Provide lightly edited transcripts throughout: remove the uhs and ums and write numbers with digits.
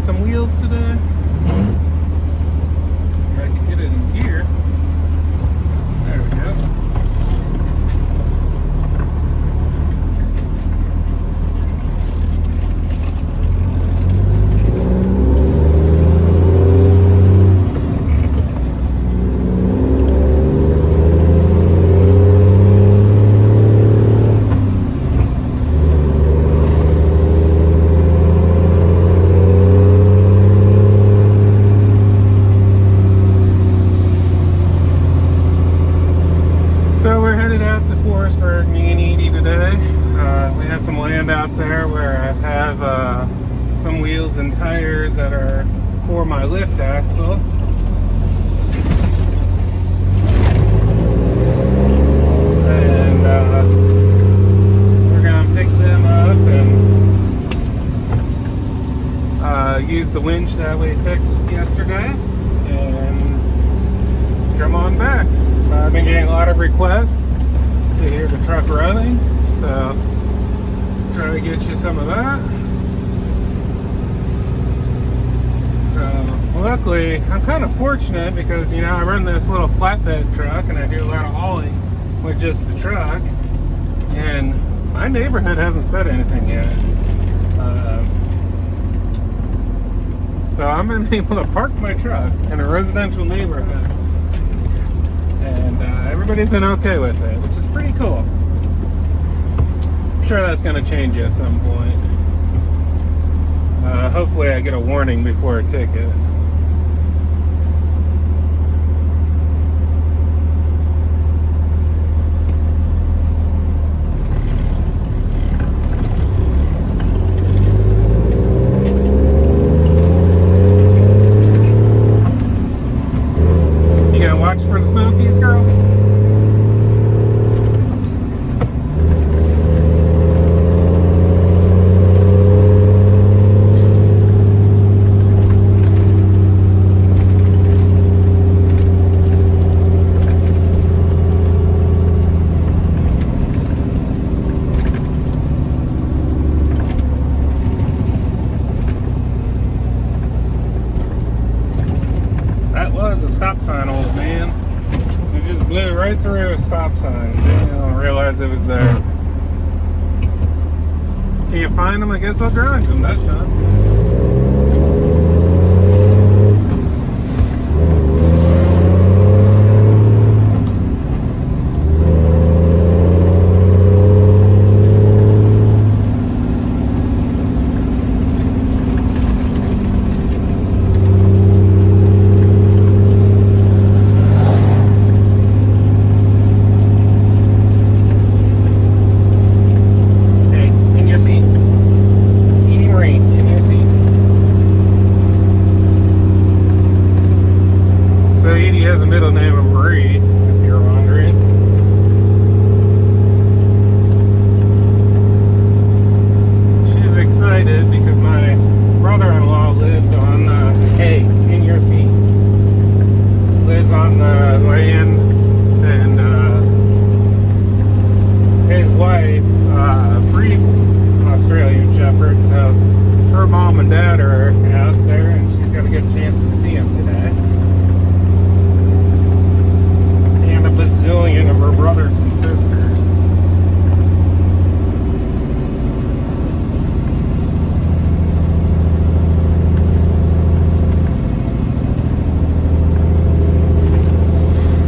get some wheels today. I can get it in gear. There we go. We have some land out there where I have some wheels and tires that are for my lift axle. And we're going to pick them up and use the winch that we fixed yesterday and come on back. I've been getting a lot of requests to hear the truck running, so try to get you some of that. So luckily I'm kind of fortunate because, you know, I run this little flatbed truck and I do a lot of hauling with just the truck, and my neighborhood hasn't said anything yet. So I'm going to be able to park my truck in a residential neighborhood, and everybody's been okay with it, which is pretty cool. I'm sure that's going to change at some point. Hopefully I get a warning before a ticket. You gonna watch for the Smokies, girl? Stop sign, old man. It just blew right through a stop sign. Didn't even realize it was there. Can't find them, I guess I'll drive them that time. Has a middle name of Marie, if you're wondering. She's excited because my brother-in-law lives on, hey, in your seat, lives on the land, and his wife breeds Australian Shepherds, so her mom and dad are out there, and she's got a good chance to see him today. Bazillion of her brothers and sisters.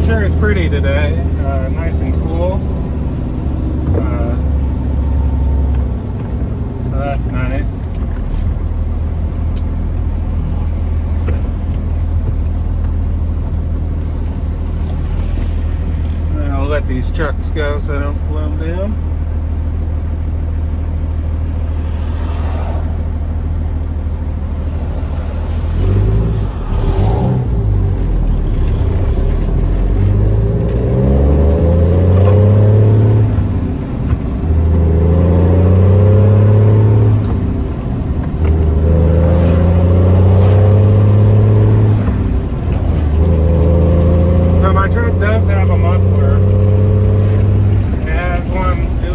Sure is pretty today. Nice and cool. So that's nice. I'll let these trucks go so I don't slow them down. So my truck does have a muffler. It has one. It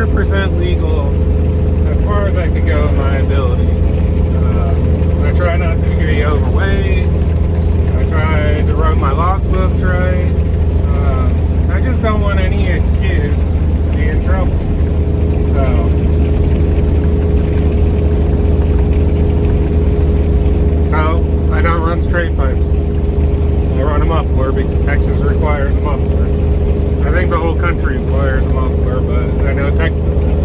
100% legal as far as I can go in my ability. I try not to be overweight. I try to run my logbooks right. I just don't want any excuse to be in trouble. So I don't run straight pipes. I run a muffler because Texas requires a muffler. I think the whole country requires a muffler, but I know Texas does.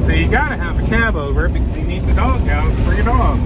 You gotta have a Cabover because you need the doghouse for your dog.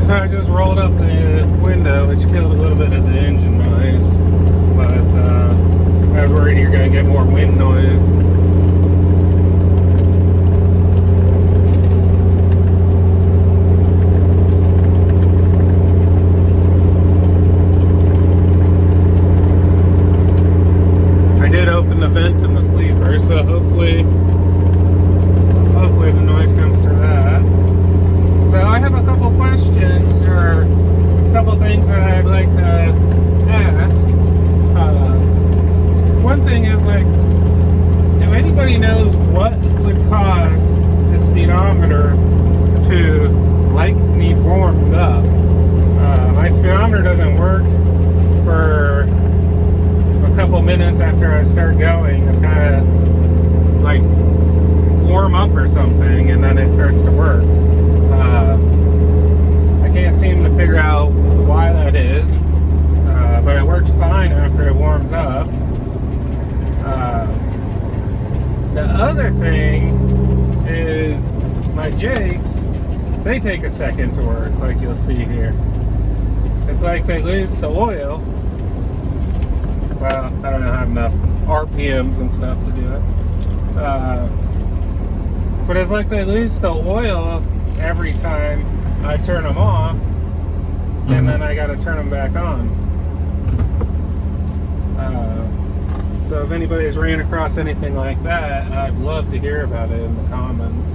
I just rolled up the window, which killed a little bit of the engine noise, but I'm worried you're going to get more wind noise. I did open the vent in the sleeper, so hopefully the noise comes through that. So I have a couple questions or a couple things that I'd like to ask. One thing is, like, if anybody knows what would cause the speedometer to like me warmed up. My speedometer doesn't work for a couple minutes after I start going. It's kind of like warm up or something, and then it starts to work. I can't seem to figure out why that is, but it works fine after it warms up. The other thing is my Jakes, they take a second to work, like you'll see here. It's like they lose the oil. Well, I don't know, have enough RPMs and stuff to do it. But it's like they lose the oil every time I turn them off, and then I got to turn them back on. So if anybody's ran across anything like that, I'd love to hear about it in the comments.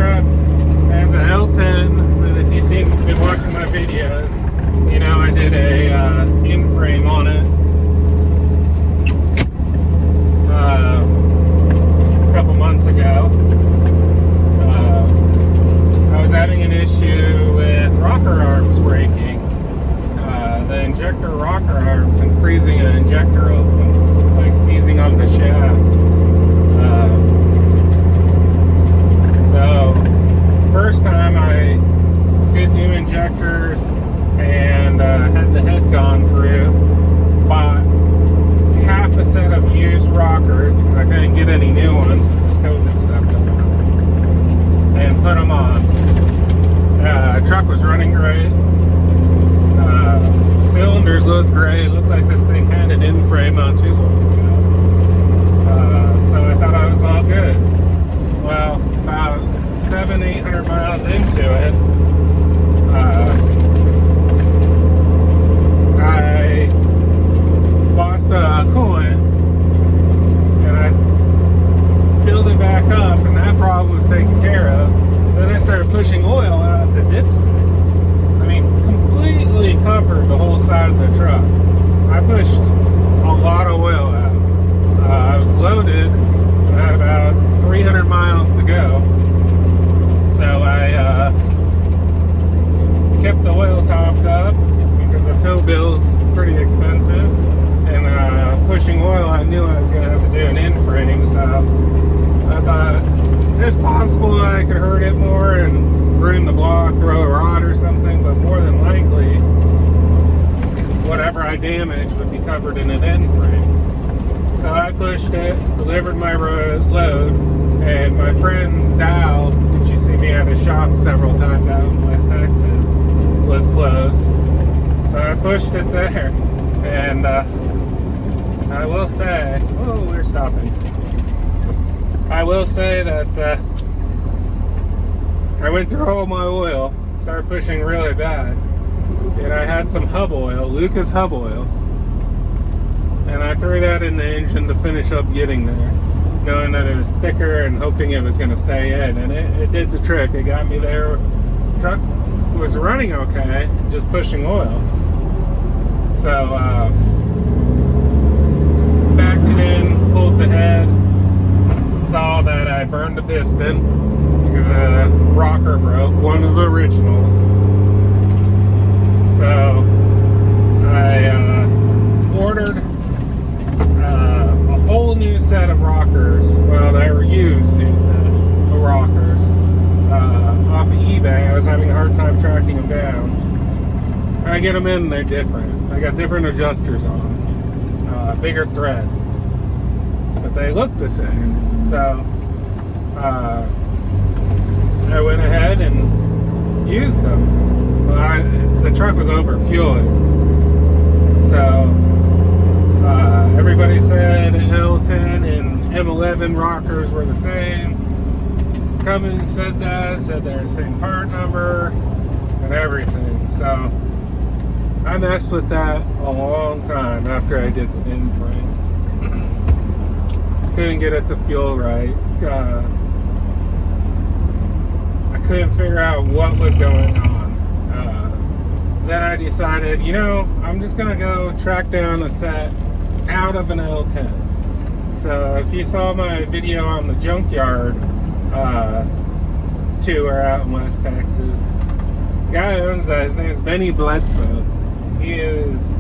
truck has a L10 any new ones. This COVID stuff going on. And put them on. Truck was running great. Cylinders looked great. Looked like this thing had an in-frame not too long ago. So I thought I was all good. Well, about 700-800 miles into it, I lost coolant, and I filled it back up, and that problem was taken care of. Then I started pushing oil out the dipstick. I mean, completely covered the whole side of the truck. I pushed a lot of oil out. I was loaded. I had about 300 miles to go. So I kept the oil topped up because the tow bill's pretty expensive. And pushing oil, I knew I was going to have to do an in-frame. So I thought it's possible that I could hurt it more and ruin the block, throw a rod or something. But more than likely, whatever I damaged would be covered in an end frame. So I pushed it, delivered my load, and my friend Dow, which you see me at a shop several times out in West Texas, was closed. So I pushed it there, and I will say, oh, we're stopping. I will say that I went through all my oil, started pushing really bad. And I had some hub oil, Lucas hub oil, and I threw that in the engine to finish up getting there, knowing that it was thicker and hoping it was going to stay in, and it did the trick. It got me there. The truck was running okay, just pushing oil. So backed it in, pulled the head, saw that I burned the piston because the rocker broke, one of the originals. So I ordered a whole new set of rockers. Well, they were used new set of rockers off of eBay. I was having a hard time tracking them down. I get them in, they're different. I got different adjusters on them, bigger thread, but they look the same. So I went ahead and used them. The truck was over fueling, so everybody said L10 and M11 rockers were the same. Cummins said that, said they're the same part number and everything. So I messed with that a long time after I did the in-frame. Couldn't get it to fuel right. I couldn't figure out what was going on. Then I decided, you know, I'm just going to go track down a set out of an L10. So if you saw my video on the junkyard tour out in West Texas, the guy who owns that, his name is Benny Bledsoe. He is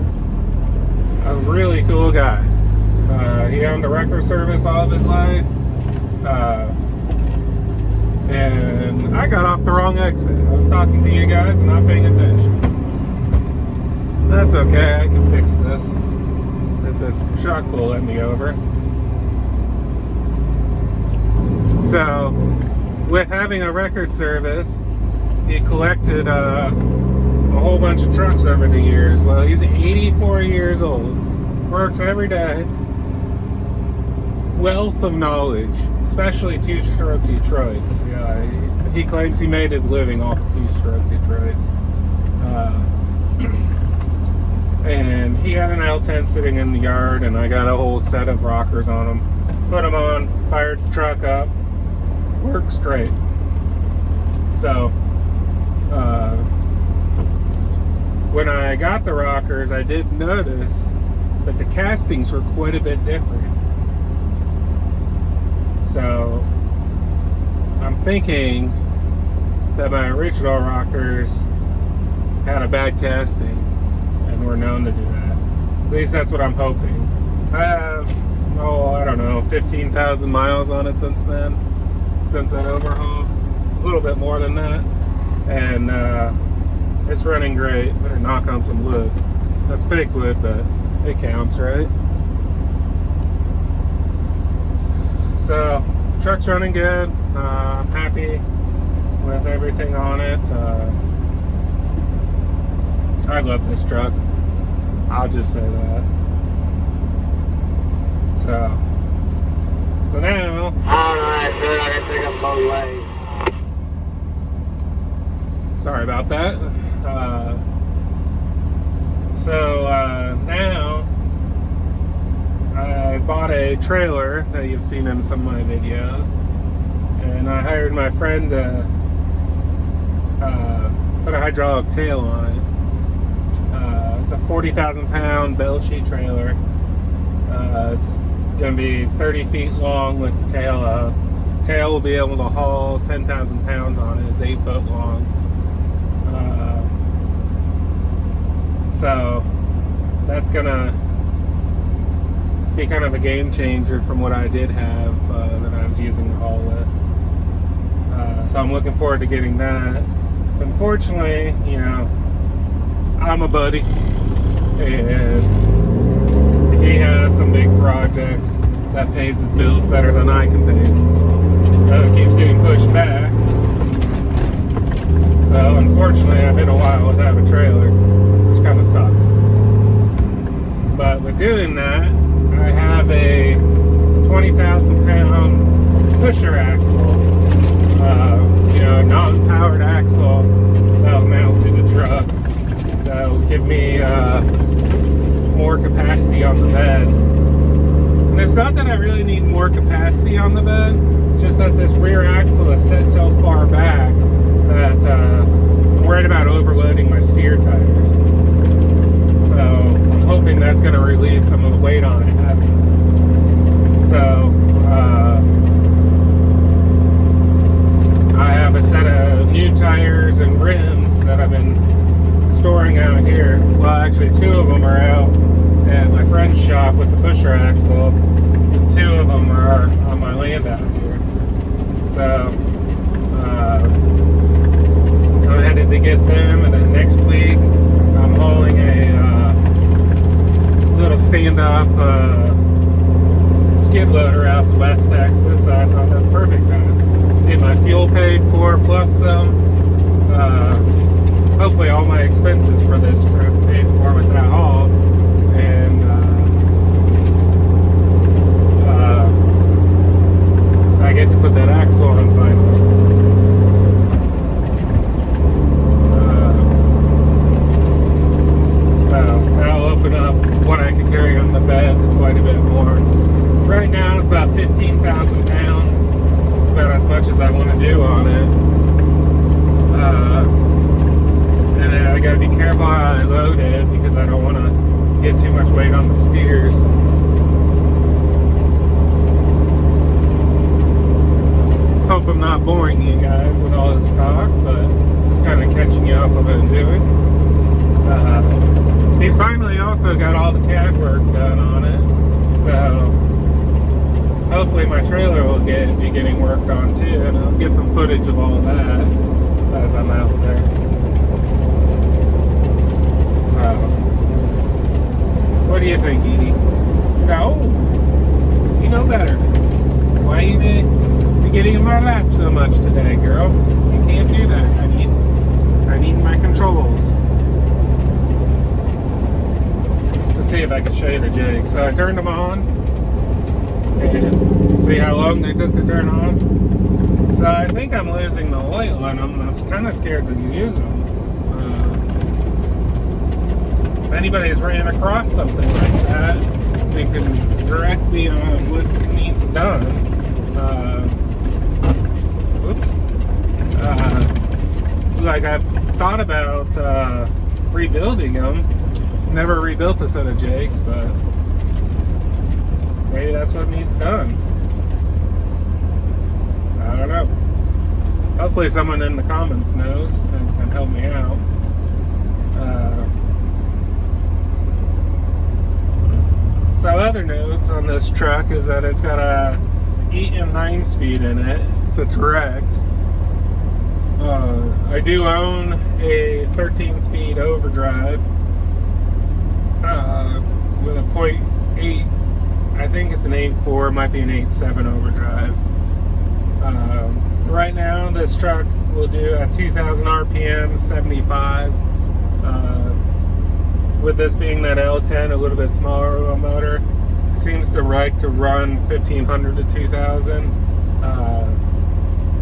a really cool guy. He owned a wrecker service all of his life. And I got off the wrong exit. I was talking to you guys and not paying attention. That's okay, I can fix this. If this truck will let me over. So, with having a record service, he collected a whole bunch of trucks over the years. Well, he's 84 years old, works every day. Wealth of knowledge, especially two-stroke Detroits. Yeah, he claims he made his living off of two-stroke Detroits. And he had an L10 sitting in the yard, and I got a whole set of rockers on them. Put them on, fired the truck up. Works great. So, when I got the rockers, I did notice that the castings were quite a bit different. So, I'm thinking that my original rockers had a bad casting. We're known to do that. At least that's what I'm hoping. I have, I don't know, 15,000 miles on it since then. Since that overhaul. A little bit more than that. And it's running great. Better knock on some wood. That's fake wood, but it counts, right? So, truck's running good. I'm happy with everything on it. I love this truck. I'll just say that. So now. Alright, sir, I can pick up both ways. Sorry about that. Now I bought a trailer that you've seen in some of my videos, and I hired my friend to put a hydraulic tail on it. It's a 40,000 pound bell sheet trailer. It's going to be 30 feet long with the tail up. Tail will be able to haul 10,000 pounds on it. It's 8 foot long. So that's going to be kind of a game changer from what I did have that I was using to haul with. So I'm looking forward to getting that. Unfortunately, you know, I'm a buddy, and he has some big projects that pays his bills better than I can pay his bills. So it keeps getting pushed back. So unfortunately, I've been a while without a trailer, which kind of sucks. But with doing that, I have a 20,000 pound pusher axle, you know, non-powered axle that'll mount to the truck. That'll give me more capacity on the bed. And it's not that I really need more capacity on the bed, it's just that this rear axle is set so far back that I'm worried about overloading my steer tires. So I'm hoping that's going to relieve some of the weight on it. So I have a set of new tires and rims that I've been storing out here. Well, actually 2 of them are out at my friend's shop with the pusher axle. 2 of them are on my land out here. So I'm headed to get them, and then next week I'm hauling a little stand-up skid loader out to West Texas. So I thought that's perfect. Get my fuel paid for, plus hopefully all my expenses for this trip paid for with that haul, and I get to put that axle on finally. So that'll open up what I can carry on the bed quite a bit more. Right now it's about 15,000 pounds. It's about as much as I want to do on it. And I gotta be careful how I load it because I don't want to get too much weight on the steers. Hope I'm not boring you guys with all this talk, but just kind of catching you up on what I'm doing. He's finally also got all the CAD work done on it, so hopefully my trailer will be getting worked on too, and I'll get some footage of all of that as I'm out there. What do you think, Edie? No, you know better. Why you getting in my lap so much today, girl? You can't do that. I need my controls. Let's see if I can show you the jigs. So I turned them on, and see how long they took to turn on. So I think I'm losing the oil in them. I'm kind of scared to use them. If anybody's ran across something like that, they can direct me on what needs done. Like I've thought about rebuilding them. Never rebuilt a set of jigs, but maybe that's what needs done. I don't know. Hopefully someone in the comments knows and can help me out. So other notes on this truck is that it's got a 8 and 9 speed in it. It's a direct. I do own a 13 speed overdrive with a 0.8 I think it's an 8.4, might be an 8.7 overdrive. Right now, this truck will do at 2,000 RPM, 75. With this being that L10, a little bit smaller of a motor, seems to like to run 1,500 to 2,000.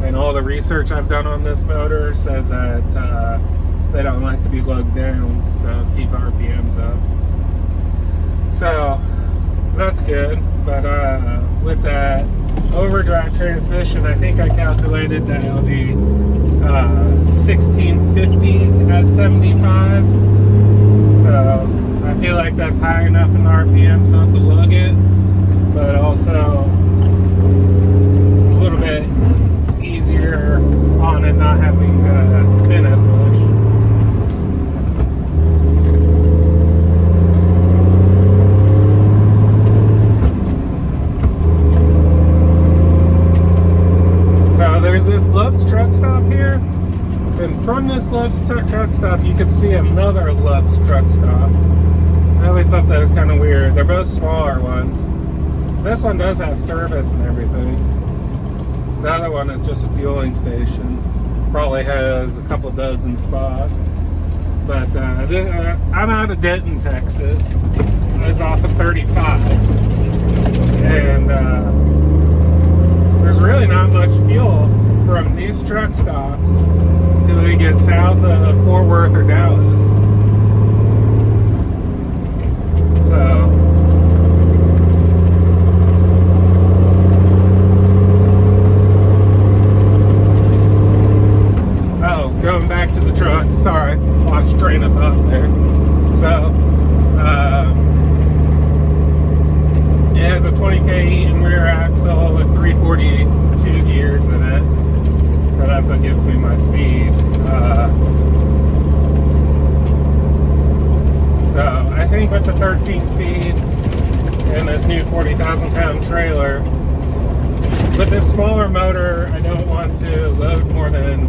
And all the research I've done on this motor says that they don't like to be lugged down, so keep RPMs up. So that's good. But with that overdrive transmission, I think I calculated that it'll be 1650 at 75. So I feel like that's high enough in the RPMs not to lug it, but also a little bit easier on it not having spin as much. So there's this Love's truck stop here, and from this Love's truck stop you can see another Love's truck stop. I always thought that was kind of weird. They're both smaller ones. This one does have service and everything. The other one is just a fueling station. Probably has a couple dozen spots. But I'm out of Denton, Texas. I was off of 35. And there's really not much fuel from these truck stops till we get south of Fort Worth or Dallas. So going back to the truck, sorry, lost train of thought there. So, it has a 20K Eaton rear axle with 342 gears in it. So that's what gives me my speed. So I think with the 13 speed and this new 40,000 pound trailer, with this smaller motor, I don't want to load more than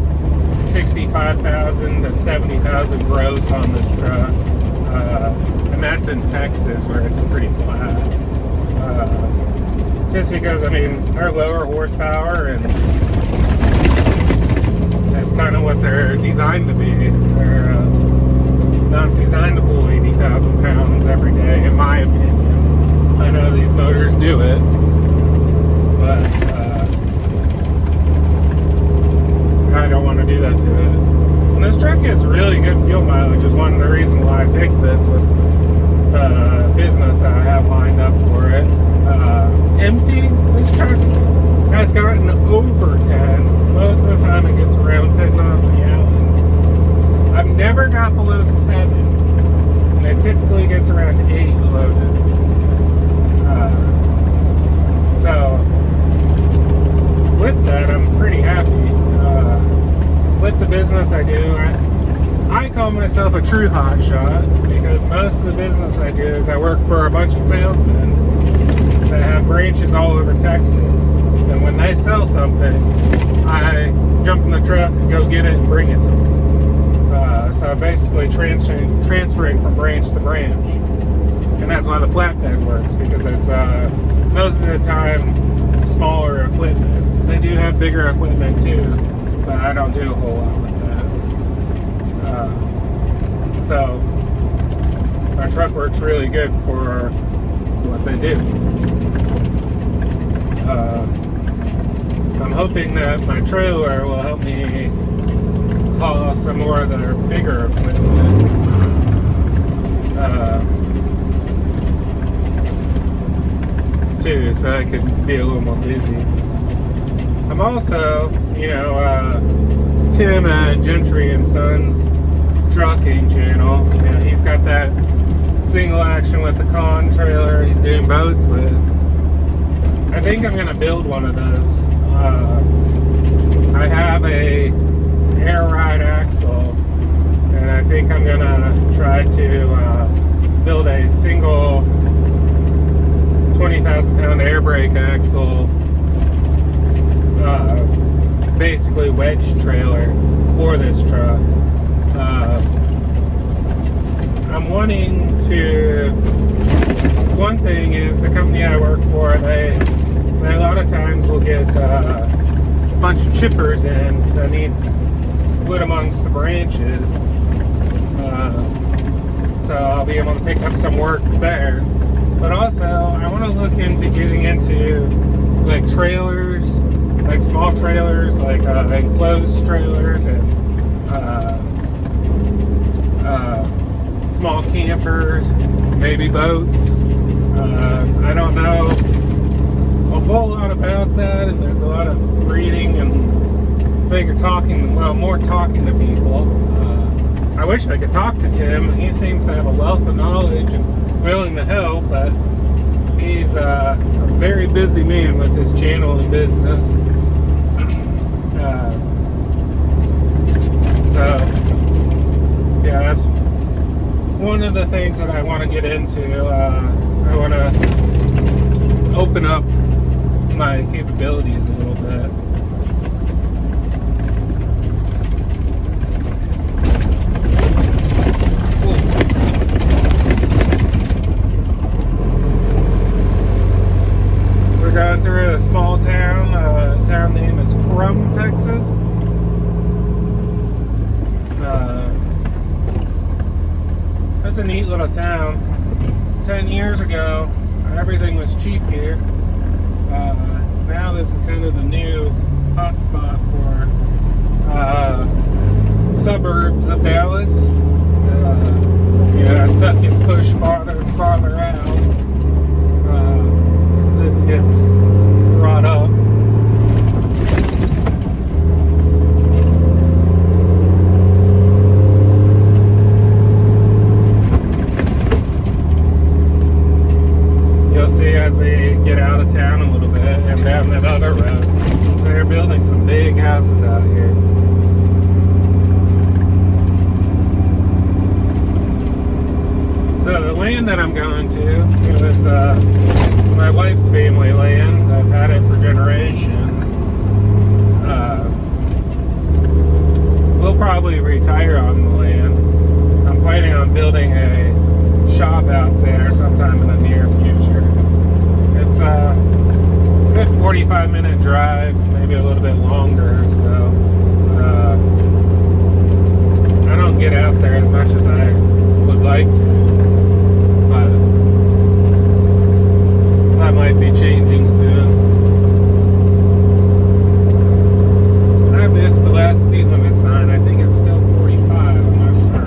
65,000 to 70,000 gross on this truck, and that's in Texas where it's pretty flat. Just because, I mean, they're lower horsepower and that's kind of what they're designed to be. They're not designed to pull 80,000 pounds every day, in my opinion. I know these motors do it, but I don't want to do that to it. And this truck gets really good fuel mileage, is one of the reasons why I picked this with the business that I have lined up for it. Empty, this truck has gotten over 10. Most of the time it gets around 10 miles a gallon. I've never got below 7, and it typically gets around 8 loaded. So with that, I'm pretty happy. With the business I do, I call myself a true hotshot because most of the business I do is I work for a bunch of salesmen that have branches all over Texas. And when they sell something, I jump in the truck and go get it and bring it to them. So I'm basically transferring from branch to branch. And that's why the flatbed works, because it's most of the time smaller equipment. They do have bigger equipment too, but I don't do a whole lot with that. So my truck works really good for what they do. I'm hoping that my trailer will help me haul some more of their bigger equipment. Too, so I could be a little more busy. I'm also, Tim at Gentry and Sons trucking channel. He's got that single action with the con trailer he's doing boats with. I think I'm gonna build one of those. I have a air ride axle, and I think I'm gonna try to build a single 20,000 pound air brake axle, basically wedge trailer for this truck. I'm wanting to one thing is the company I work for, they a lot of times will get a bunch of chippers in that need split amongst the branches. So I'll be able to pick up some work there. But also, I want to look into getting into like trailers, like small trailers, like enclosed trailers, and small campers, maybe boats. I don't know a whole lot about that, and there's a lot of reading and more talking to people. I wish I could talk to Tim. He seems to have a wealth of knowledge and willing to help, but he's a very busy man with his channel and business. So, yeah, that's one of the things that I want to get into. I want to open up my capabilities a little bit. We're going through a small town. Town name is Crum, Texas. That's a neat little town. 10 years ago, everything was cheap here. Now this is kind of the new hotspot for suburbs of Dallas. Stuff gets pushed farther and farther out. This gets brought up. You'll see as we get out of town a little bit and down that other road, they're building some big houses out here. So the land that I'm going to is my wife's family land. I've had it for generations. We'll probably retire on the land. I'm planning on building a shop out there sometime in the near future. It's a good 45-minute drive, maybe a little bit longer, so I don't get out there as much as I would like to. That might be changing soon. I missed the last speed limit sign. I think it's still 45. I'm not sure.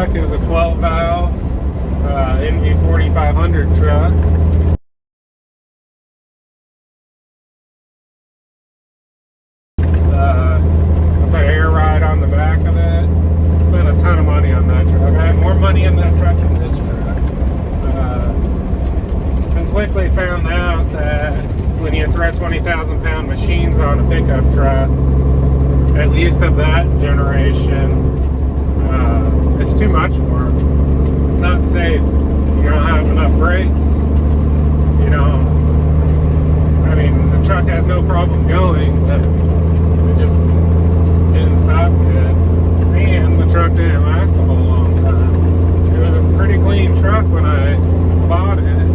truck. It was a 12 valve NV 4500 truck. I put air ride on the back of it. Spent a ton of money on that truck. I had more money in that truck than this truck. And quickly found out that when you throw 20,000 pound machines on a pickup truck, at least of that generation, it's too much for them. It's not safe. You don't have enough brakes. You know, I mean, the truck has no problem going, but it just didn't stop good. And the truck didn't last a whole long time. It was a pretty clean truck when I bought it.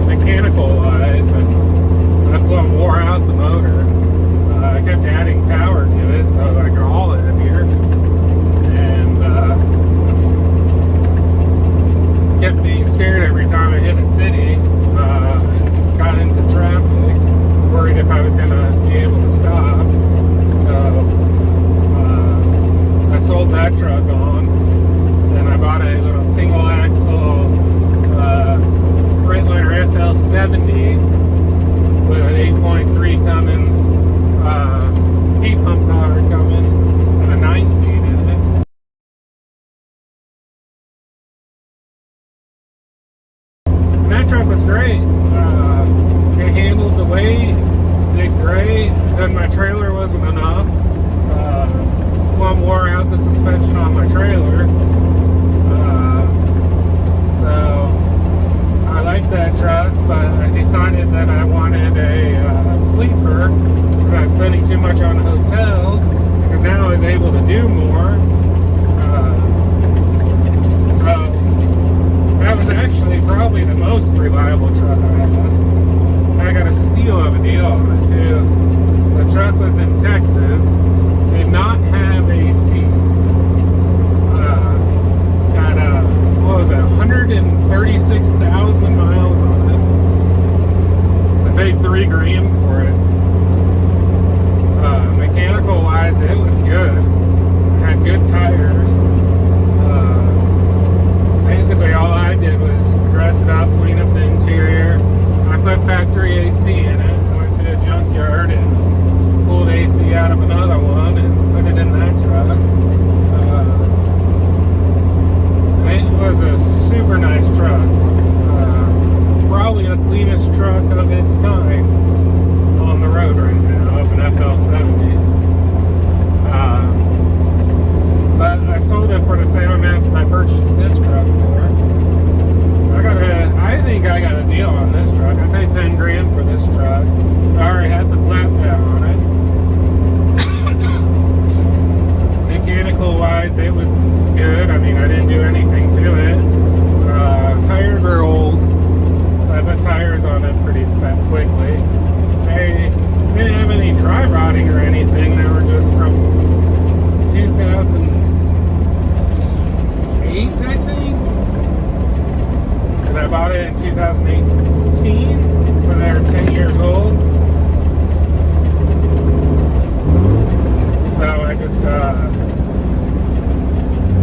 Mechanical wise, and that's what wore out the motor. I kept adding power to it so I could haul it heavier, and kept being scared every time I hit a city. Got into traffic, worried if I was going to be able to stop. So I sold that truck on. Then I bought a little single axle Freightliner FL70 with an 8.3 Cummins heat pump powered Cummins and a 9-speed in it. And that truck was great. It handled the weight, did great. Then my trailer wasn't enough. Plumb wore out the suspension on my trailer. So I liked that truck, but I decided that I wanted a sleeper because I was spending too much on hotels, because now I was able to do more. So that was actually probably the most reliable truck I had. I got a steal of a deal on it too. The truck was in Texas, did not have AC. What was it, 136,000 miles on it. I paid $3 grand for it. Mechanical wise, it was good. It had good tires. Basically all I did was dress it up, clean up the interior. I put factory AC in it. I went to a junkyard and pulled AC out of another one and put it in that truck. It was a super nice truck. Probably the cleanest truck of its kind on the road right now, of an FL70. But I sold it for the same amount that I purchased this truck for. I think I got a deal on this truck. I paid 10 grand for this truck. I already had the flatbed on it. Mechanical wise, it was good. I mean, I didn't do anything to it. Tires are old, so I put tires on it pretty quickly. They didn't have any dry rotting or anything. They were just from 2008, I think. And I bought it in 2018, so they're 10 years old. So I just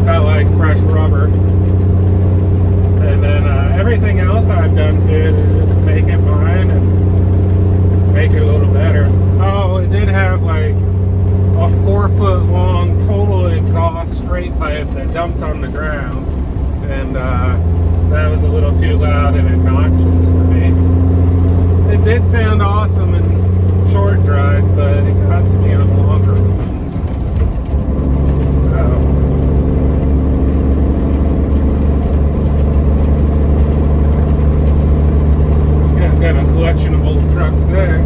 felt like fresh rubber. And then everything else I've done to it is just make it mine and make it a little better. Oh, it did have like a 4-foot long total exhaust straight pipe that dumped on the ground, and that was a little too loud and obnoxious for me. It did sound awesome in short drives, but it got to me on longer ones. So got a collection of old trucks there.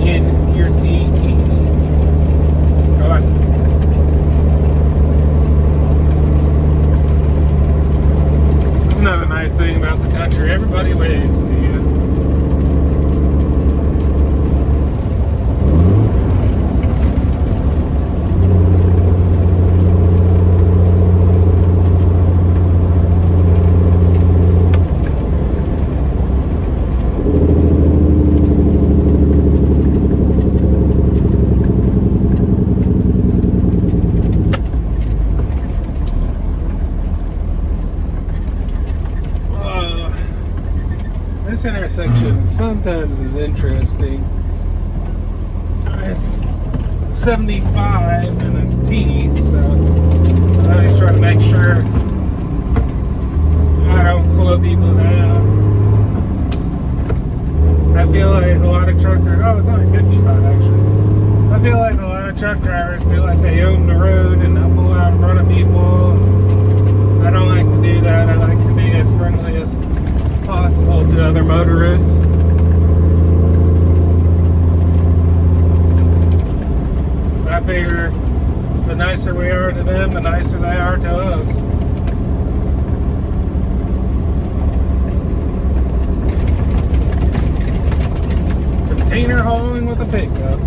In your seat. Go on. this intersection sometimes is interesting. It's 75 and it's T, so I just try to make sure I don't slow people down. I feel like a lot of truck drivers, oh, it's only 55 actually. I feel like a lot of truck drivers feel like they own the road and they'll pull out in front of people. I don't like to do that. I like to be as friendly as possible to other motorists. I figure the nicer we are to them, the nicer they are to us. Container hauling with a pickup.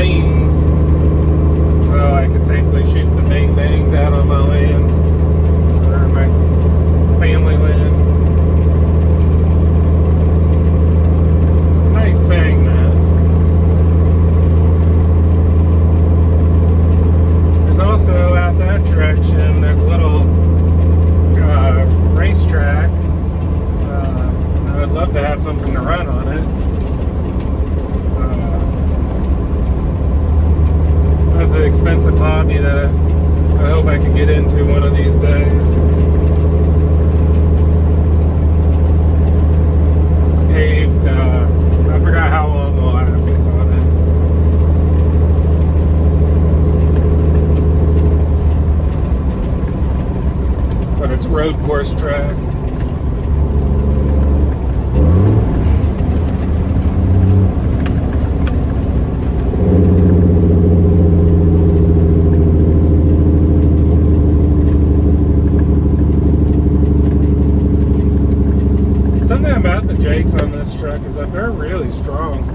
lanes so I could safely shoot the main things out on my land. expensive hobby that I hope I can get into one of these days. It's paved. I forgot how long the lap is on it. But it's road course track. Something about the Jakes on this truck is that they're really strong.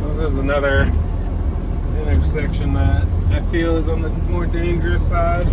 This is another intersection that I feel is on the more dangerous side.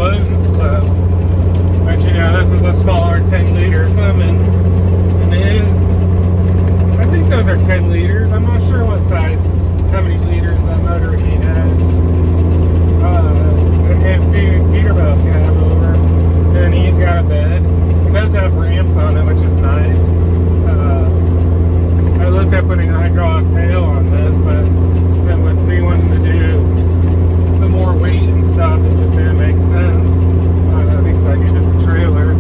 wasn't slow. But you know, this is a smaller 10-liter Cummins, and it is, I think those are 10 liters. I'm not sure what size, how many liters that motor he has. It has Peterbilt Cabover, and he's got a bed. It does have ramps on it, which is nice. I looked at putting a hydraulic tail on this, but then with me wanting to do the more weight and stuff, it just didn't make sense. Because I needed the trailer.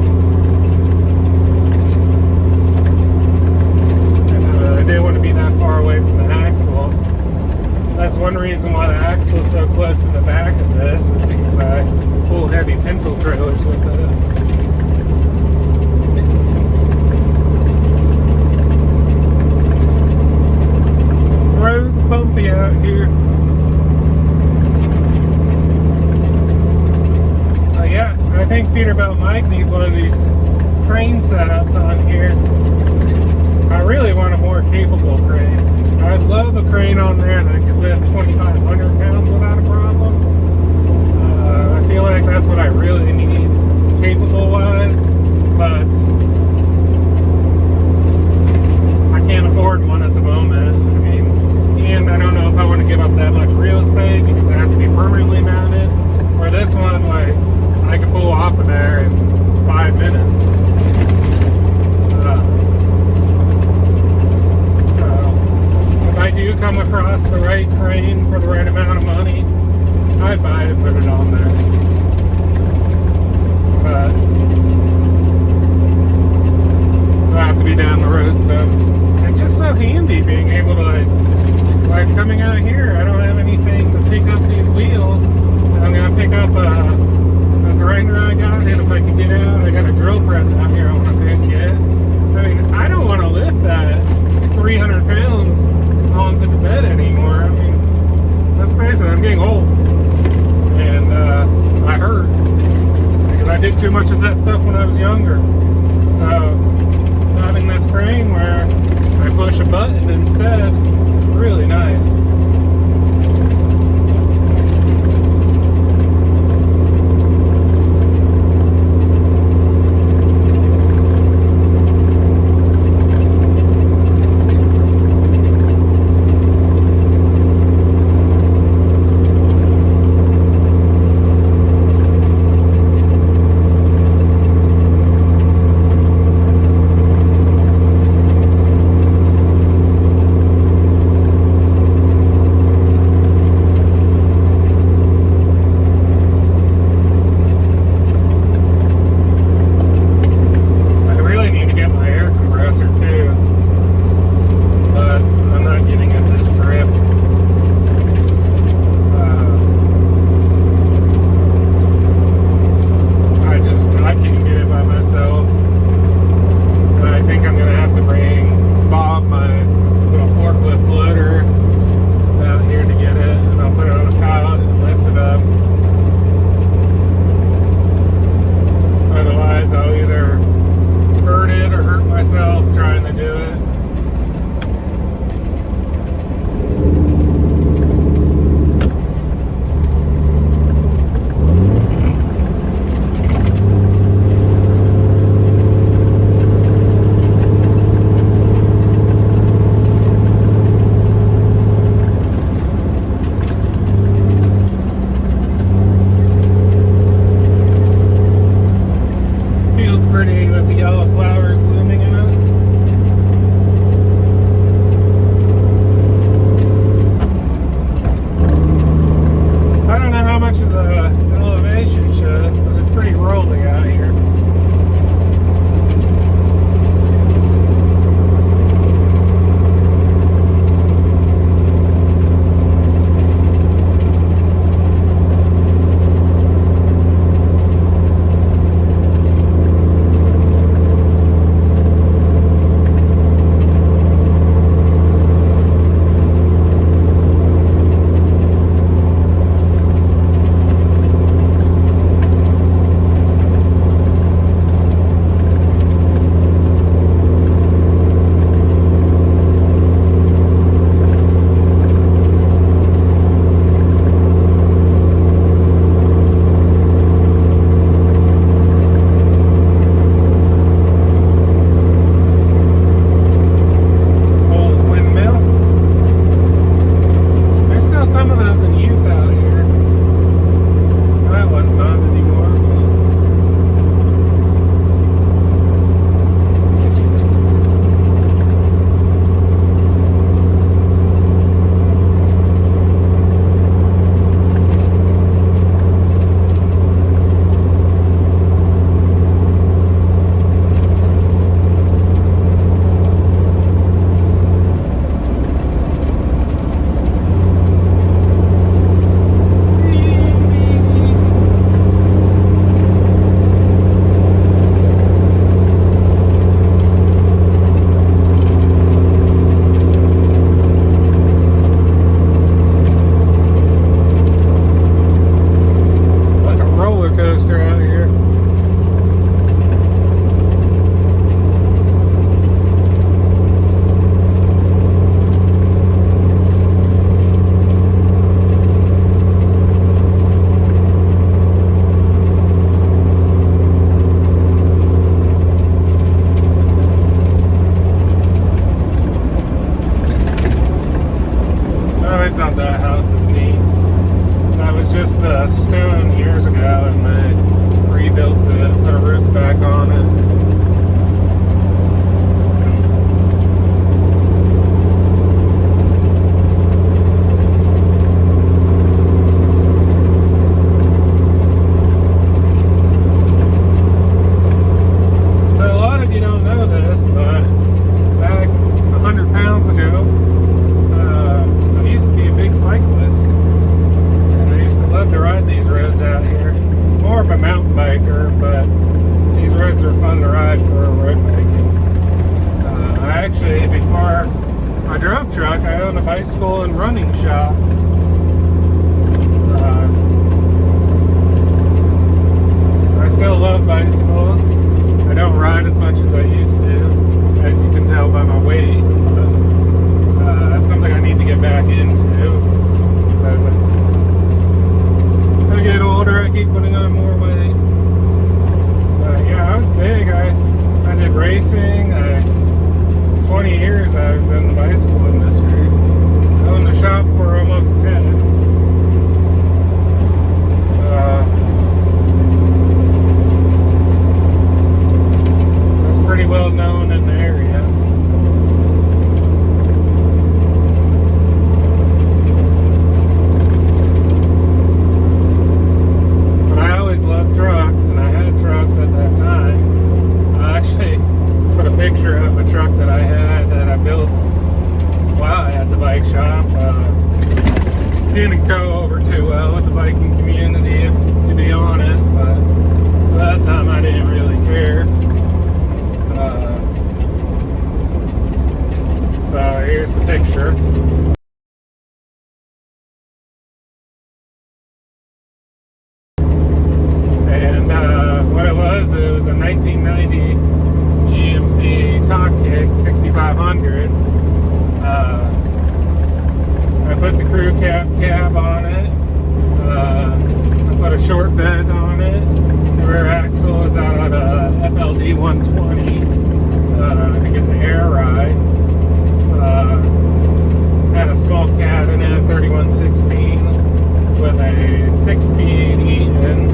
And I didn't want to be that far away from the axle. That's one reason why the axle is so close to the back of this, is because I pull heavy pintle trailers with it. Road's bumpy out here. Yeah, I think Peterbilt Mike needs one of these crane setups on here. I really want a more capable crane. I'd love a crane on there that could lift 2,500 pounds without a problem. I feel like that's what I really need, capable-wise, but I can't afford one at the moment. I mean, and I don't know if I want to give up that much real estate because it has to be permanently mounted. Where this one, like, I can pull off of there in 5 minutes. So, if I do come across the right crane for the right amount of money, I'd buy it and put it on there. But I'll have to be down the road soon. It's just so handy being able to, like coming out here, I don't have anything to pick up these wheels. I'm going to pick up a grinder I got, and if I can get out, I got a drill press out here I want to pick yet. I mean, I don't want to lift that 300 pounds onto the bed anymore. I mean, let's face it, I'm getting old. And I hurt. Because I did too much of that stuff when I was younger. So, having this crane where I push a button instead is really nice. a bicycle and running shop. I still love bicycles. I don't ride as much as I used to, as you can tell by my weight. But, that's something I need to get back into. So as I get older, I keep putting on more weight. But yeah, I was big. I did racing. 20 years I was in the bicycle industry. I owned a shop for almost 10. That's pretty well known in the area. But I always loved trucks, and I had trucks at that time. I actually put a picture of a truck that I had that I built while I had the bike shop. Didn't go over too well with the biking community, to be honest, but at that time I didn't really care. So here's the picture. And what it was a 1990 GMC Talk Kick 6500. I put the crew cab on it. I put a short bed on it. The rear axle is out of a FLD 120 to get the air ride. Had a small cat in it, 3116, with a 6-speed Eaton.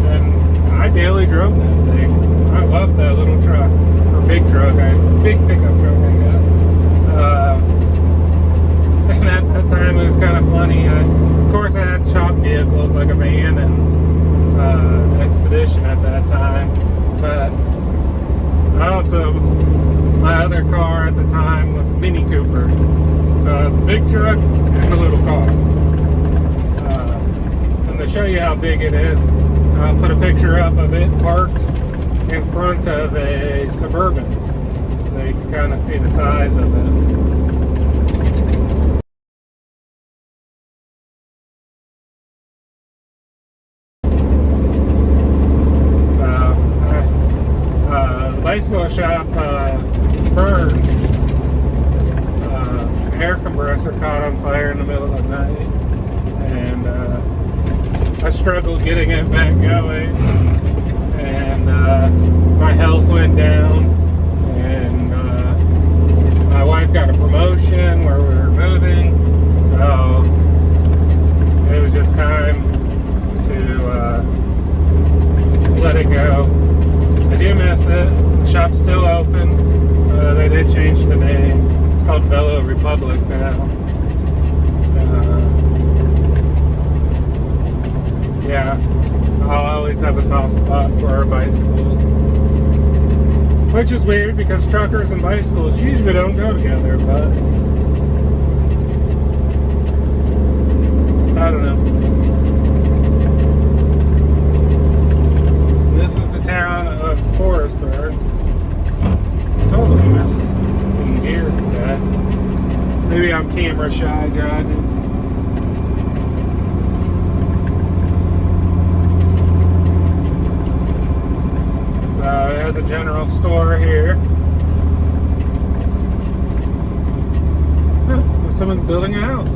And I daily drove that thing. I loved that little truck, or big truck, big pickup truck I got. And at that time it was kind of funny. Of course I had shop vehicles like a van and Expedition at that time. But I also, my other car at the time was a Mini Cooper. So the big truck and the little car. And to show you how big it is, I'll put a picture up of it parked in front of a Suburban. So you can kind of see the size of it. Bicycle shop burned. Air compressor caught on fire in the middle of the night, and I struggled getting it back going, and my health went down, and my wife got a promotion where we were moving, so it was just time to let it go. I do miss it. The shop's still open. They did change the name. It's called Velo Republic now. Yeah, I'll always have a soft spot for our bicycles. Which is weird because truckers and bicycles usually don't go together, but I don't know. This is the town of Forestburg. Totally missing gears today. Maybe I'm camera shy driving. So it has a general store here. Huh, someone's building a house.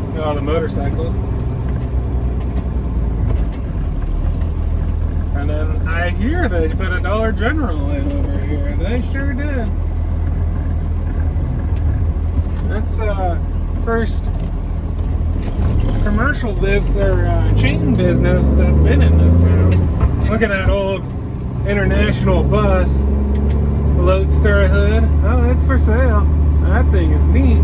Look at all the motorcycles. And then I hear they put a Dollar General in over here. They sure did. That's first commercial business or chain business that's been in this town. Look at that old international bus, Loadster hood. Oh, it's for sale. That thing is neat.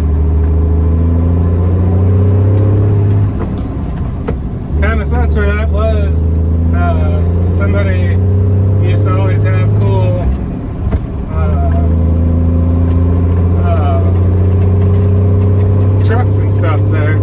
Kind of sucks where that was. Somebody used to always have cool trucks and stuff there.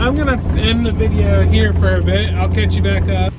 I'm gonna end the video here for a bit. I'll catch you back up.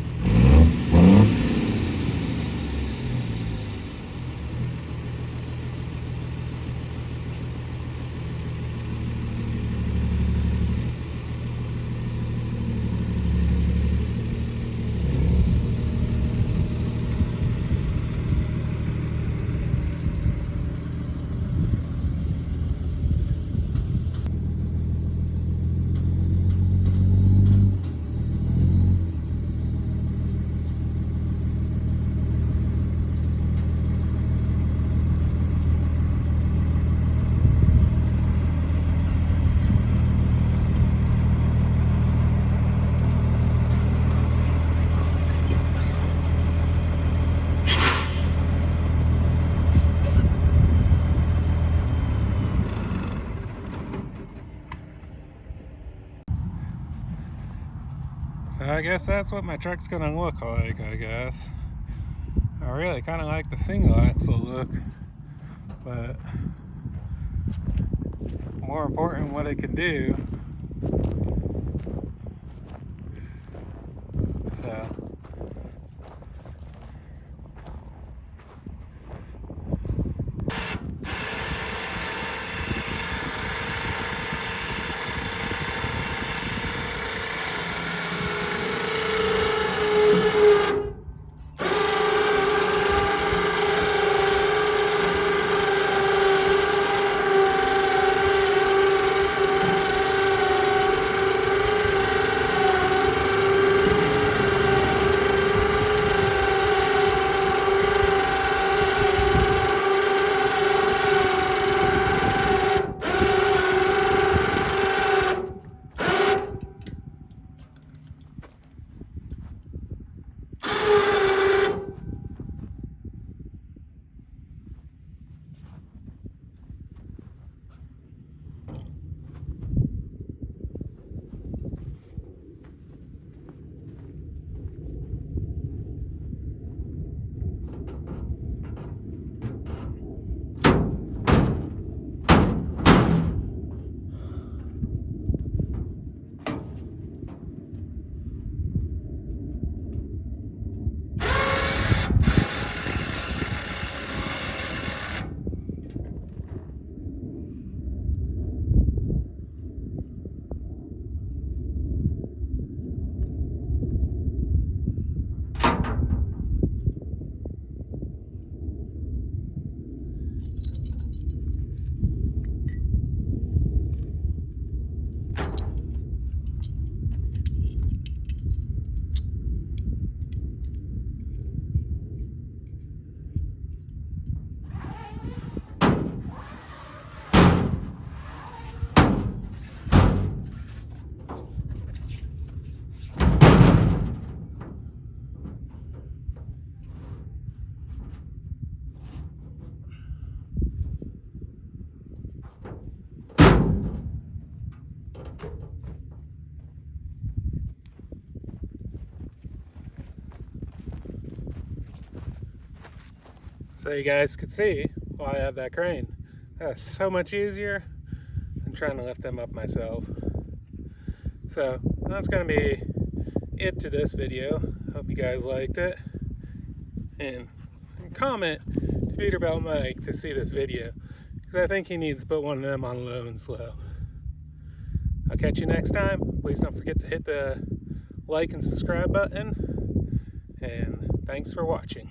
So I guess that's what my truck's gonna look like, I guess. I really kind of like the single axle look, but more important what it can do. So you guys could see why I have that crane. That's so much easier than trying to lift them up myself. So that's gonna be it to this video. Hope you guys liked it, and comment to Peterbilt Mike to see this video, because I think he needs to put one of them on low and slow. I'll catch you next time. Please don't forget to hit the like and subscribe button, and thanks for watching.